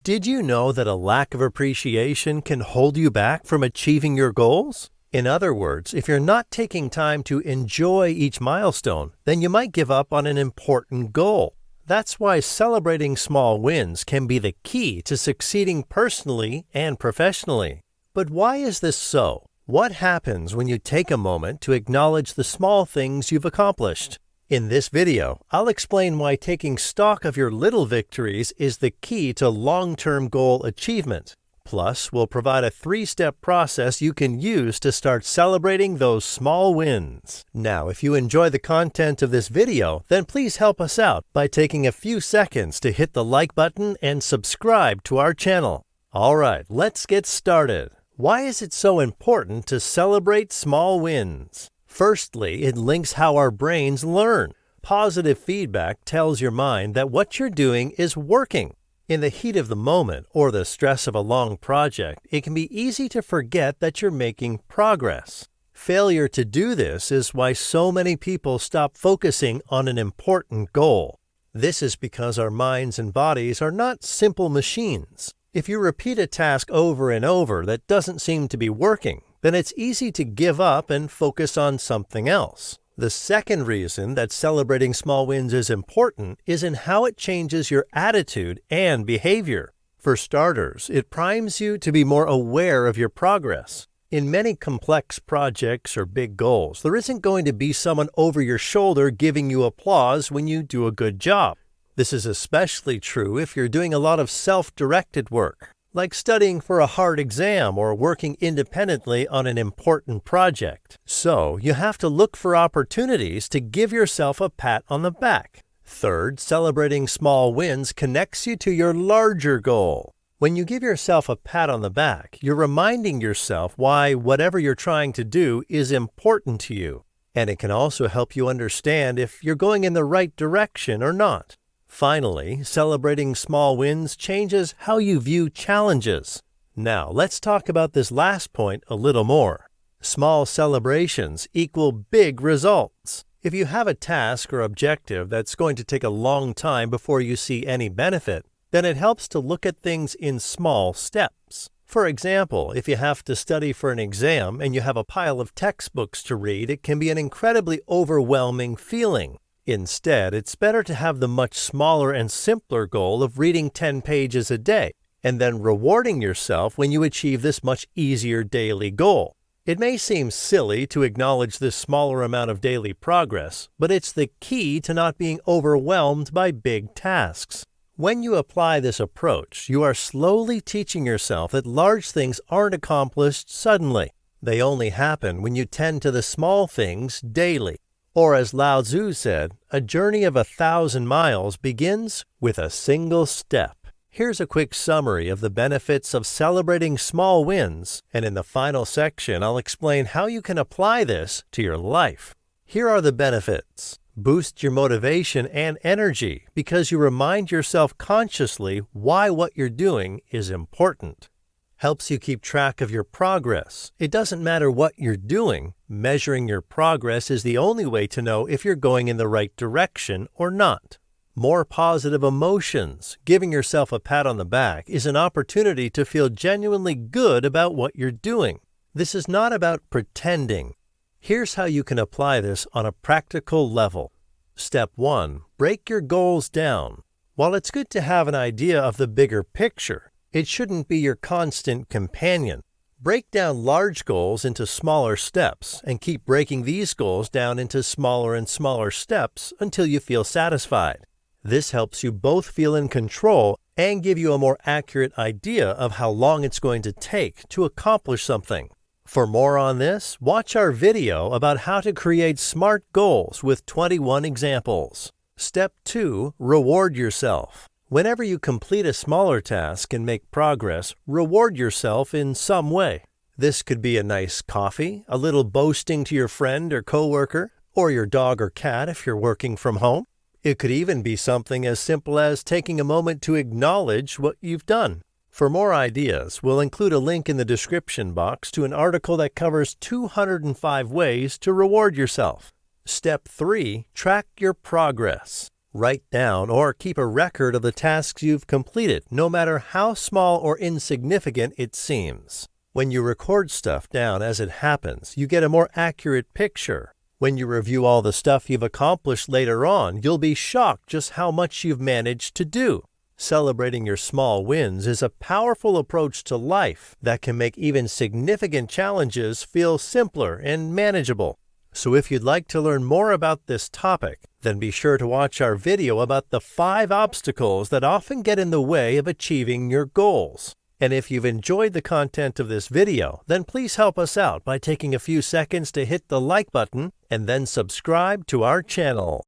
Did you know that a lack of appreciation can hold you back from achieving your goals? In other words, if you're not taking time to enjoy each milestone, then you might give up on an important goal. That's why celebrating small wins can be the key to succeeding personally and professionally. But why is this so? What happens when you take a moment to acknowledge the small things you've accomplished? In this video, I'll explain why taking stock of your little victories is the key to long-term goal achievement. Plus, we'll provide a 3-step process you can use to start celebrating those small wins. Now, if you enjoy the content of this video, then please help us out by taking a few seconds to hit the like button and subscribe to our channel. Alright, let's get started. Why is it so important to celebrate small wins? Firstly, it links how our brains learn. Positive feedback tells your mind that what you're doing is working. In the heat of the moment or the stress of a long project, it can be easy to forget that you're making progress. Failure to do this is why so many people stop focusing on an important goal. This is because our minds and bodies are not simple machines. If you repeat a task over and over that doesn't seem to be working, then it's easy to give up and focus on something else. The second reason that celebrating small wins is important is in how it changes your attitude and behavior. For starters, it primes you to be more aware of your progress. In many complex projects or big goals, there isn't going to be someone over your shoulder giving you applause when you do a good job. This is especially true if you're doing a lot of self-directed work, like studying for a hard exam or working independently on an important project. So, you have to look for opportunities to give yourself a pat on the back. Third, celebrating small wins connects you to your larger goal. When you give yourself a pat on the back, you're reminding yourself why whatever you're trying to do is important to you. And it can also help you understand if you're going in the right direction or not. Finally, celebrating small wins changes how you view challenges. Now, let's talk about this last point a little more. Small celebrations equal big results. If you have a task or objective that's going to take a long time before you see any benefit, then it helps to look at things in small steps. For example, if you have to study for an exam and you have a pile of textbooks to read, it can be an incredibly overwhelming feeling. Instead, it's better to have the much smaller and simpler goal of reading 10 pages a day, and then rewarding yourself when you achieve this much easier daily goal. It may seem silly to acknowledge this smaller amount of daily progress, but it's the key to not being overwhelmed by big tasks. When you apply this approach, you are slowly teaching yourself that large things aren't accomplished suddenly. They only happen when you tend to the small things daily. Or as Lao Tzu said, a journey of 1,000 miles begins with a single step. Here's a quick summary of the benefits of celebrating small wins, and in the final section I'll explain how you can apply this to your life. Here are the benefits. Boost your motivation and energy because you remind yourself consciously why what you're doing is important. Helps you keep track of your progress. It doesn't matter what you're doing. Measuring your progress is the only way to know if you're going in the right direction or not. More positive emotions. Giving yourself a pat on the back is an opportunity to feel genuinely good about what you're doing. This is not about pretending. Here's how you can apply this on a practical level. Step 1. Break your goals down. While it's good to have an idea of the bigger picture, it shouldn't be your constant companion. Break down large goals into smaller steps and keep breaking these goals down into smaller and smaller steps until you feel satisfied. This helps you both feel in control and give you a more accurate idea of how long it's going to take to accomplish something. For more on this, watch our video about how to create SMART goals with 21 examples. Step 2. Reward yourself. Whenever you complete a smaller task and make progress, reward yourself in some way. This could be a nice coffee, a little boasting to your friend or coworker, or your dog or cat if you're working from home. It could even be something as simple as taking a moment to acknowledge what you've done. For more ideas, we'll include a link in the description box to an article that covers 205 ways to reward yourself. Step 3. Track your progress. Write down or keep a record of the tasks you've completed, no matter how small or insignificant it seems. When you record stuff down as it happens, you get a more accurate picture. When you review all the stuff you've accomplished later on, you'll be shocked just how much you've managed to do. Celebrating your small wins is a powerful approach to life that can make even significant challenges feel simpler and manageable. So if you'd like to learn more about this topic, then be sure to watch our video about the 5 obstacles that often get in the way of achieving your goals. And if you've enjoyed the content of this video, then please help us out by taking a few seconds to hit the like button and then subscribe to our channel.